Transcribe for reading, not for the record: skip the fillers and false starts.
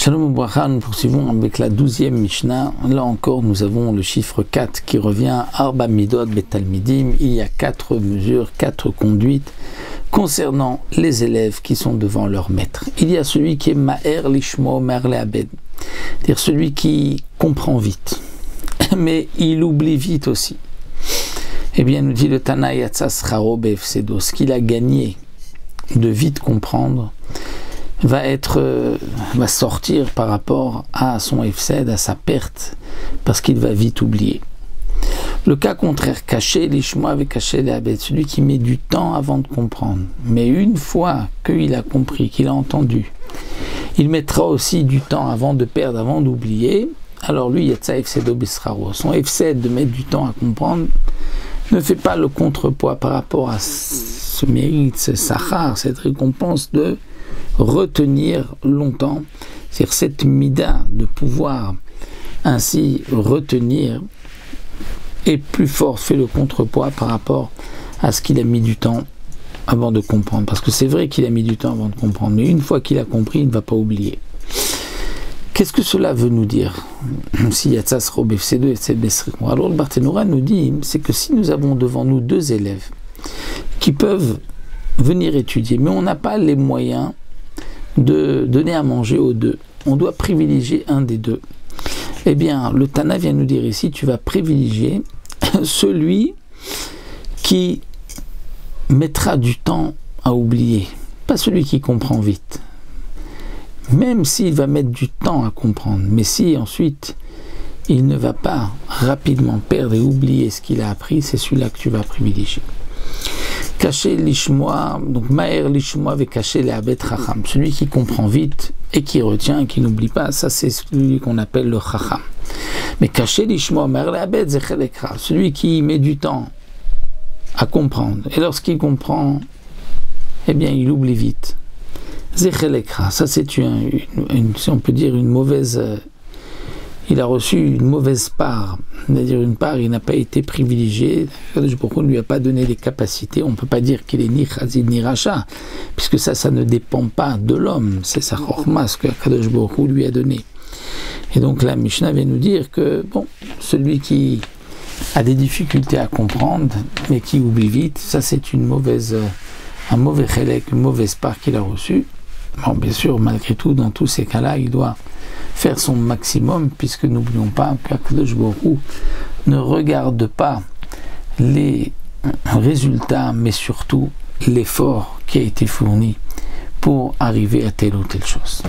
Shalom Ubracha, nous poursuivons avec la 12e Mishnah. Là encore, nous avons le chiffre 4 qui revient. Arba Midot Betalmidim. Il y a 4 mesures, 4 conduites concernant les élèves qui sont devant leur maître. Il y a celui qui est Ma'er Lishmo Merle Abed, c'est-à-dire celui qui comprend vite, mais il oublie vite aussi. Eh bien, nous dit le Tana Yatsas Charo Befsedo, ce qu'il a gagné de vite comprendre va sortir par rapport à son efsed, à sa perte, parce qu'il va vite oublier. Le cas contraire, caché l'ishmo avec caché l'abed, celui qui met du temps avant de comprendre, mais une fois qu'il a compris, qu'il a entendu, il mettra aussi du temps avant de perdre, avant d'oublier. Alors lui, yatsa efsedo bisraro, son efsed de mettre du temps à comprendre ne fait pas le contrepoids par rapport à ce mérite, ce sachar, cette récompense de retenir longtemps, c'est-à-dire cette mida de pouvoir ainsi retenir est plus fort, fait le contrepoids par rapport à ce qu'il a mis du temps avant de comprendre, parce que c'est vrai qu'il a mis du temps avant de comprendre, mais une fois qu'il a compris, il ne va pas oublier. Qu'est-ce que cela veut nous dire? Alors le Barthénora nous dit, c'est que si nous avons devant nous deux élèves qui peuvent venir étudier, mais on n'a pas les moyens de donner à manger aux deux, on doit privilégier un des deux. Eh bien, le Tana vient nous dire ici, tu vas privilégier celui qui mettra du temps à oublier, pas celui qui comprend vite. Même s'il va mettre du temps à comprendre, mais si ensuite il ne va pas rapidement perdre et oublier ce qu'il a appris, c'est celui-là que tu vas privilégier. Caché l'ishmoa, donc Ma'er l'ishmoa avec caché l'abed chacham, celui qui comprend vite et qui retient et qui n'oublie pas, ça c'est celui qu'on appelle le chacham. Mais caché l'ishmoa, Ma'er l'abed zechelekra, celui qui met du temps à comprendre, et lorsqu'il comprend, eh bien il oublie vite. Zechelekra, ça c'est si on peut dire une mauvaise, il a reçu une mauvaise part, c'est-à-dire une part, il n'a pas été privilégié, on ne lui a pas donné les capacités, on ne peut pas dire qu'il est ni chazid ni racha, puisque ça ne dépend pas de l'homme, c'est sa chorma, ce que Kadosh Baruch Hu lui a donné. Et donc la Mishnah vient nous dire que, bon, celui qui a des difficultés à comprendre, mais qui oublie vite, ça c'est un mauvais chélek, une mauvaise part qu'il a reçue. Bon, bien sûr, malgré tout, dans tous ces cas-là, il doit faire son maximum, puisque n'oublions pas qu'Akadosh Baruch Hu ne regarde pas les résultats, mais surtout l'effort qui a été fourni pour arriver à telle ou telle chose.